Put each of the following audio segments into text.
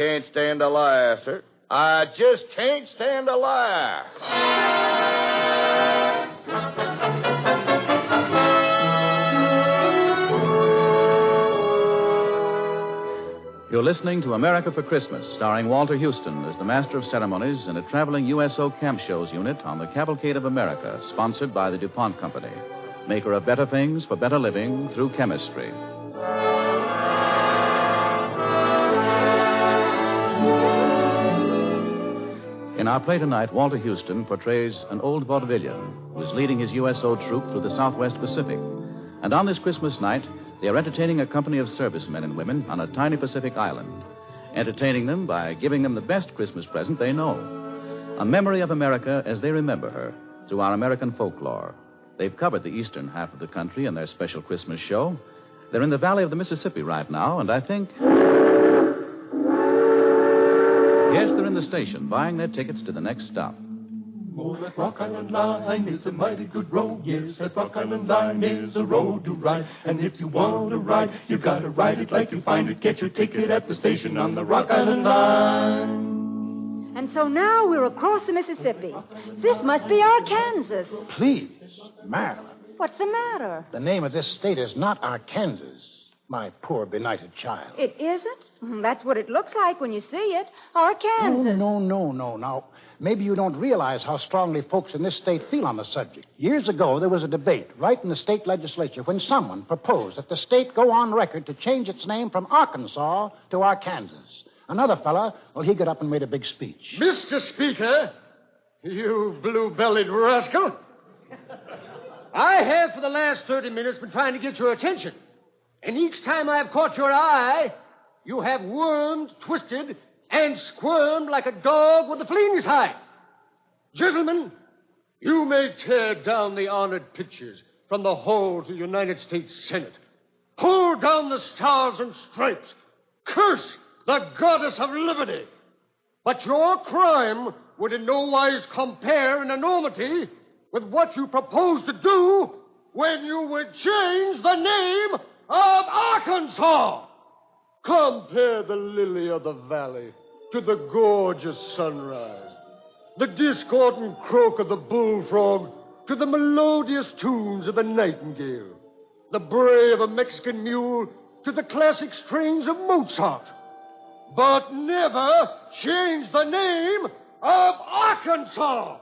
Can't stand a liar, sir. I just can't stand a liar. You're listening to America for Christmas, starring Walter Huston as the Master of Ceremonies in a traveling USO Camp Shows unit on the Cavalcade of America, sponsored by the DuPont Company. Maker of better things for better living through chemistry. In our play tonight, Walter Huston portrays an old vaudevillian who is leading his USO troop through the Southwest Pacific. And on this Christmas night, they are entertaining a company of servicemen and women on a tiny Pacific island, entertaining them by giving them the best Christmas present they know, a memory of America as they remember her through our American folklore. They've covered the eastern half of the country in their special Christmas show. They're in the valley of the Mississippi right now, and I think... Yes, they're in the station, buying their tickets to the next stop. Oh, that Rock Island line is a mighty good road. Yes, that Rock Island line is a road to ride. And if you want to ride, you gotta ride it like you find it. Get your ticket at the station on the Rock Island line. And so now we're across the Mississippi. This must be Arkansas. Please, Marilyn. What's the matter? The name of this state is not Arkansas, my poor benighted child. It isn't? That's what it looks like when you see it. Arkansas. No. Now, maybe you don't realize how strongly folks in this state feel on the subject. Years ago, there was a debate right in the state legislature when someone proposed that the state go on record to change its name from Arkansas to Arkansas. Another fella, well, he got up and made a big speech. Mr. Speaker, you blue-bellied rascal, I have for the last 30 minutes been trying to get your attention. And each time I've caught your eye, you have wormed, twisted, and squirmed like a dog with a flea in his hide. Gentlemen, you may tear down the honored pictures from the hall to the United States Senate. Pull down the stars and stripes. Curse the goddess of liberty. But your crime would in no wise compare in enormity with what you propose to do when you would change the name of Arkansas. Compare the lily of the valley to the gorgeous sunrise, the discordant croak of the bullfrog to the melodious tunes of the nightingale, the bray of a Mexican mule to the classic strains of Mozart. But never change the name of Arkansas.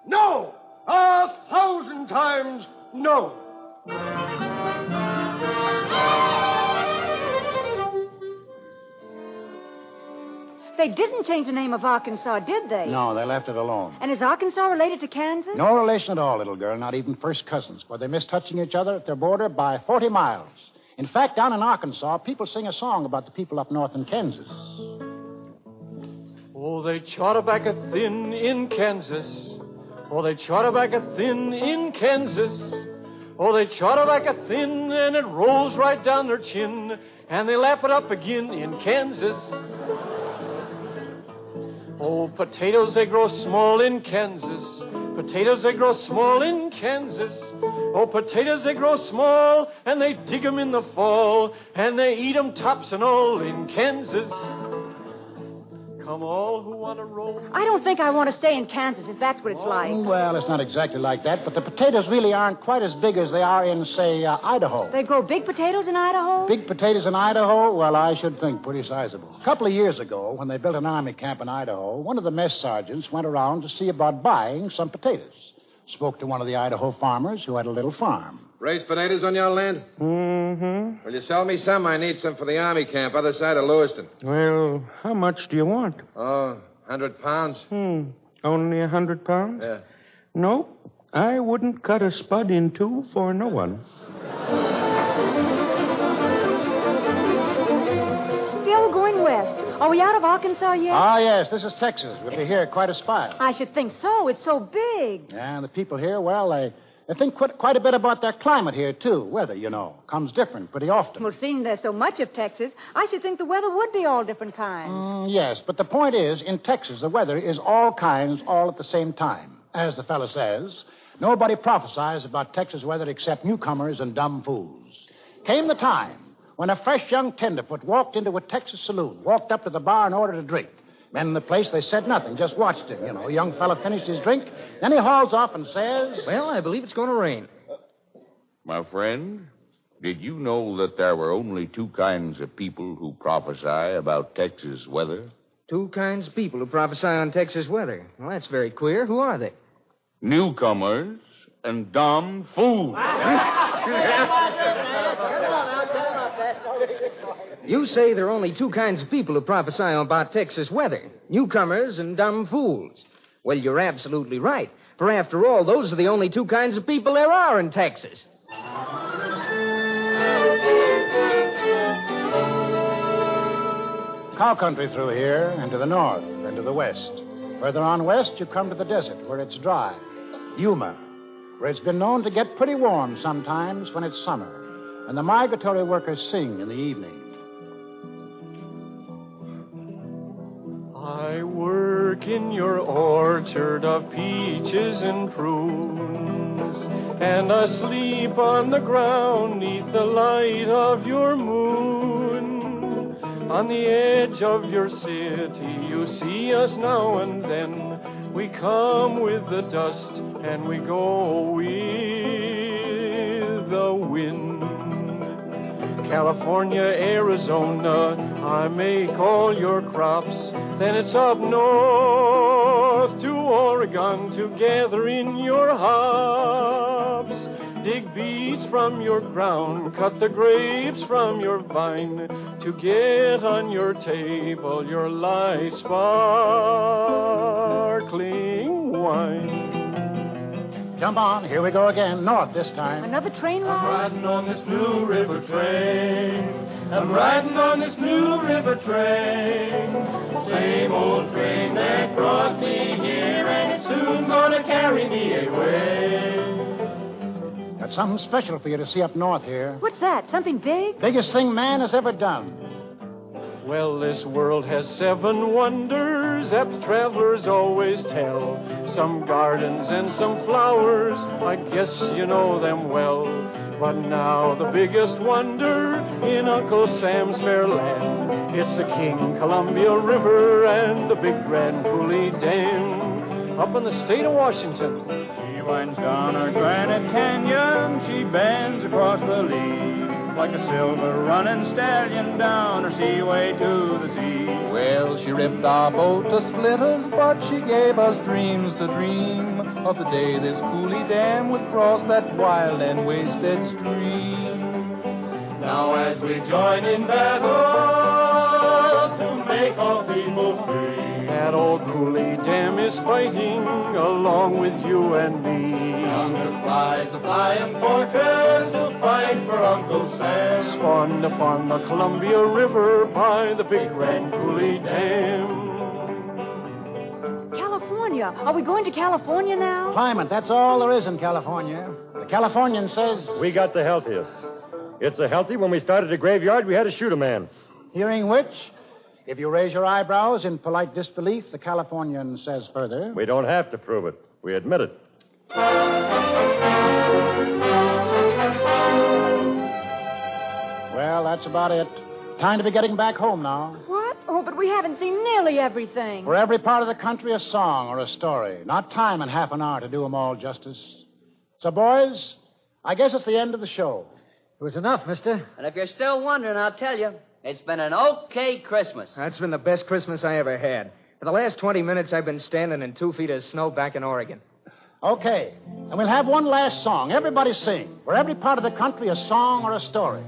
No, 1,000 times no. They didn't change the name of Arkansas, did they? No, they left it alone. And is Arkansas related to Kansas? No relation at all, little girl, not even first cousins. But they miss touching each other at their border by 40 miles. In fact, down in Arkansas, people sing a song about the people up north in Kansas. Oh, they chowder back a thin in Kansas. Oh, they chowder back a thin in Kansas. Oh, they chowder back a thin and it rolls right down their chin. And they lap it up again in Kansas. Oh, potatoes, they grow small in Kansas. Potatoes, they grow small in Kansas. Oh, potatoes, they grow small, and they dig 'em in the fall, and they eat 'em tops and all in Kansas. Come all who want to roll. I don't think I want to stay in Kansas if that's what it's like. Well, it's not exactly like that, but the potatoes really aren't quite as big as they are in, say, Idaho. They grow big potatoes in Idaho? Big potatoes in Idaho? Well, I should think pretty sizable. A couple of years ago, when they built an army camp in Idaho, one of the mess sergeants went around to see about buying some potatoes. Spoke to one of the Idaho farmers who had a little farm. Raise potatoes on your land? Mm-hmm. Will you sell me some? I need some for the army camp, other side of Lewiston. Well, how much do you want? Oh, 100 pounds. Only 100 pounds? Yeah. No, I wouldn't cut a spud in two for no one. Still going west. Are we out of Arkansas yet? Ah, yes, this is Texas. We'll be here quite a spile. I should think so. It's so big. Yeah, and the people here, well, they think quite a bit about their climate here, too. Weather, you know, comes different pretty often. Well, seeing there's so much of Texas, I should think the weather would be all different kinds. Yes, but the point is, in Texas, the weather is all kinds all at the same time. As the fellow says, nobody prophesies about Texas weather except newcomers and dumb fools. Came the time when a fresh young tenderfoot walked into a Texas saloon, walked up to the bar and ordered a drink. Men in the place, they said nothing, just watched him. A young fella finished his drink, then he hauls off and says... Well, I believe it's going to rain. My friend, did you know that there were only two kinds of people who prophesy about Texas weather? Two kinds of people who prophesy on Texas weather. Well, that's very queer. Who are they? Newcomers and dumb fools. You say there are only two kinds of people who prophesy about Texas weather. Newcomers and dumb fools. Well, you're absolutely right. For after all, those are the only two kinds of people there are in Texas. Cow country through here, and to the north, and to the west. Further on west, you come to the desert, where it's dry. Yuma, where it's been known to get pretty warm sometimes when it's summer, and the migratory workers sing in the evening. I work in your orchard of peaches and prunes, and I sleep on the ground neath the light of your moon. On the edge of your city, you see us now and then. We come with the dust, and we go with the wind. California, Arizona, I make all your crops. Then it's up north to Oregon to gather in your hops. Dig beets from your ground, cut the grapes from your vine, to get on your table your light sparkling wine. Jump on, here we go again, north this time. Another train I'm ride? riding on this Blue River train. I'm riding on this Blue River train. Same old train that brought me here, and it's soon gonna carry me away. Got something special for you to see up north here. What's that? Something big? Biggest thing man has ever done. Well, this world has 7 wonders that the travelers always tell. Some gardens and some flowers, I guess you know them well. But now the biggest wonder in Uncle Sam's fair land, it's the King Columbia River and the Big Grand Coulee Dam up in the state of Washington. She winds down our granite canyon, she bends across the lea, like a silver running stallion down her seaway to the sea. Well, she ripped our boat to splinters, but she gave us dreams to dream of the day this Coulee Dam would cross that wild and wasted stream. Now as we join in battle to make all people free, that old Coulee Dam is fighting along with you and me. Yonder flies the flying fortress to fight for Uncle Sam. Spawned upon the Columbia River by the Big Grand Coulee Dam. California. Are we going to California now? Climate, that's all there is in California. The Californian says... We got the healthiest. It's so healthy, when we started a graveyard, we had to shoot a man. Hearing which, if you raise your eyebrows in polite disbelief, the Californian says further... We don't have to prove it. We admit it. Well, that's about it. Time to be getting back home now. What? Oh, but we haven't seen nearly everything. For every part of the country, a song or a story. Not time in half an hour to do them all justice. So, boys, I guess it's the end of the show. It was enough, mister. And if you're still wondering, I'll tell you, it's been an okay Christmas. That's been the best Christmas I ever had. For the last 20 minutes, I've been standing in 2 feet of snow back in Oregon. Okay. And we'll have one last song. Everybody sing. For every part of the country, a song or a story.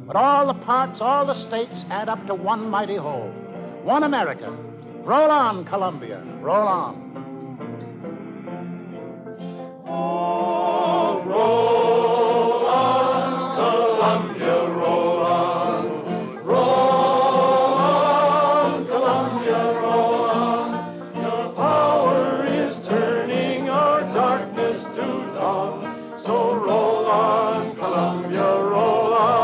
But all the parts, all the states add up to one mighty whole. One America. Roll on, Columbia. Roll on. Oh, roll on, Columbia, roll on. Roll on, Columbia, roll on. Your power is turning our darkness to dawn. So roll on, Columbia, roll on.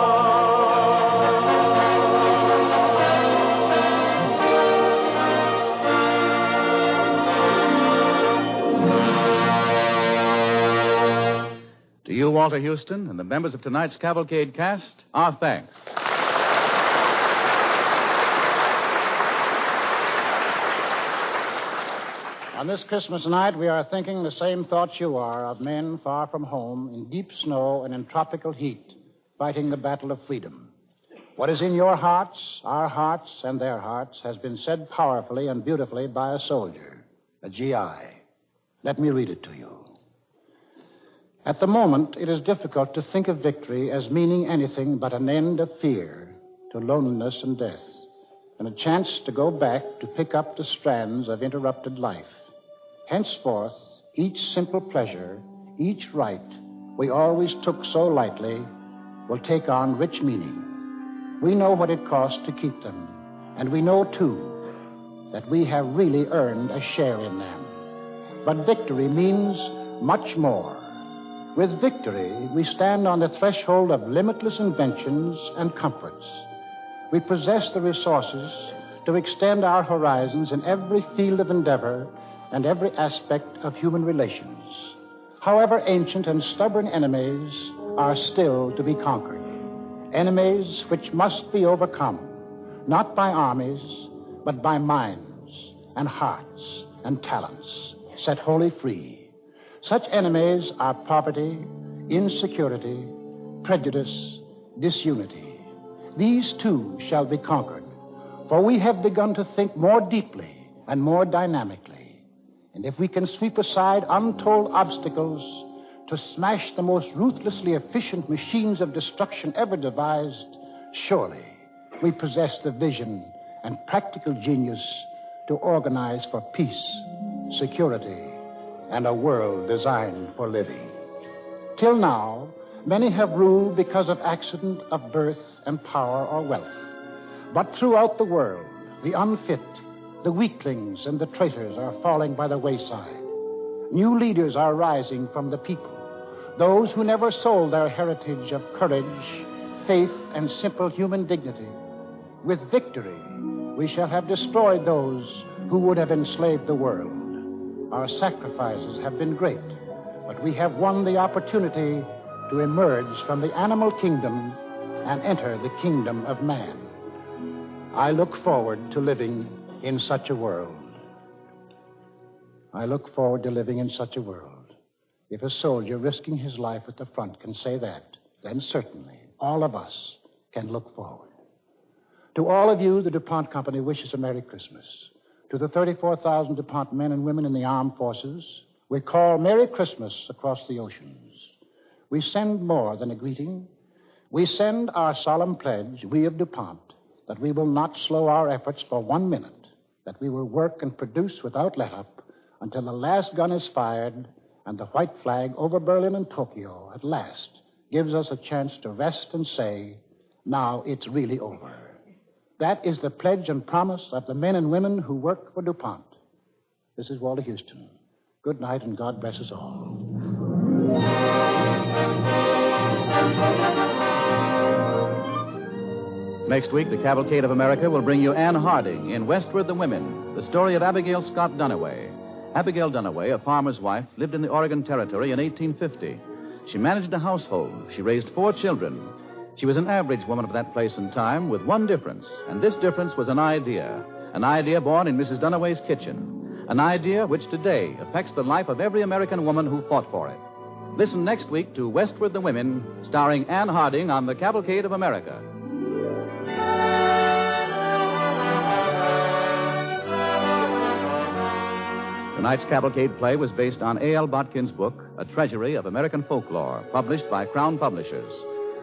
To you, Walter Huston, and the members of tonight's Cavalcade cast, our thanks. On this Christmas night, we are thinking the same thoughts you are of men far from home in deep snow and in tropical heat, fighting the battle of freedom. What is in your hearts, our hearts, and their hearts has been said powerfully and beautifully by a soldier, a GI. Let me read it to you. At the moment, it is difficult to think of victory as meaning anything but an end of fear to loneliness and death, and a chance to go back to pick up the strands of interrupted life. Henceforth, each simple pleasure, each right we always took so lightly will take on rich meaning. We know what it costs to keep them, and we know, too, that we have really earned a share in them. But victory means much more. With victory, we stand on the threshold of limitless inventions and comforts. We possess the resources to extend our horizons in every field of endeavor and every aspect of human relations. However ancient and stubborn enemies are still to be conquered. Enemies which must be overcome, not by armies, but by minds and hearts and talents, set wholly free. Such enemies are poverty, insecurity, prejudice, disunity. These, too, shall be conquered, for we have begun to think more deeply and more dynamically. And if we can sweep aside untold obstacles to smash the most ruthlessly efficient machines of destruction ever devised, surely we possess the vision and practical genius to organize for peace, security, and a world designed for living. Till now, many have ruled because of accident of birth and power or wealth. But throughout the world, the unfit, the weaklings, and the traitors are falling by the wayside. New leaders are rising from the people, those who never sold their heritage of courage, faith, and simple human dignity. With victory, we shall have destroyed those who would have enslaved the world. Our sacrifices have been great, but we have won the opportunity to emerge from the animal kingdom and enter the kingdom of man. I look forward to living in such a world. I look forward to living in such a world. If a soldier risking his life at the front can say that, then certainly all of us can look forward. To all of you, the DuPont Company wishes a Merry Christmas. To the 34,000 DuPont men and women in the armed forces, we call Merry Christmas across the oceans. We send more than a greeting. We send our solemn pledge, we of DuPont, that we will not slow our efforts for 1 minute, that we will work and produce without let-up until the last gun is fired and the white flag over Berlin and Tokyo at last gives us a chance to rest and say, now it's really over. That is the pledge and promise of the men and women who work for DuPont. This is Walter Huston. Good night, and God bless us all. Next week, the Cavalcade of America will bring you Anne Harding in Westward the Women, the story of Abigail Scott Duniway. Abigail Duniway, a farmer's wife, lived in the Oregon Territory in 1850. She managed a household. She raised 4 children. She was an average woman of that place and time with one difference, and this difference was an idea born in Mrs. Duniway's kitchen, an idea which today affects the life of every American woman who fought for it. Listen next week to Westward the Women, starring Anne Harding on the Cavalcade of America. Tonight's Cavalcade play was based on A.L. Botkin's book, A Treasury of American Folklore, published by Crown Publishers.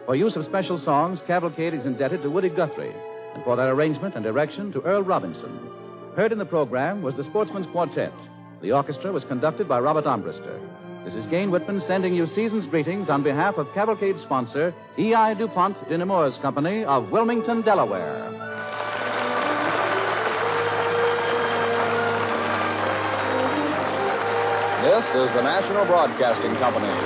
For use of special songs, Cavalcade is indebted to Woody Guthrie, and for their arrangement and direction to Earl Robinson. Heard in the program was the Sportsman's Quartet. The orchestra was conducted by Robert Armbruster. This is Gain Whitman sending you season's greetings on behalf of Cavalcade sponsor, E.I. DuPont de Nemours Company of Wilmington, Delaware. This is the National Broadcasting Company.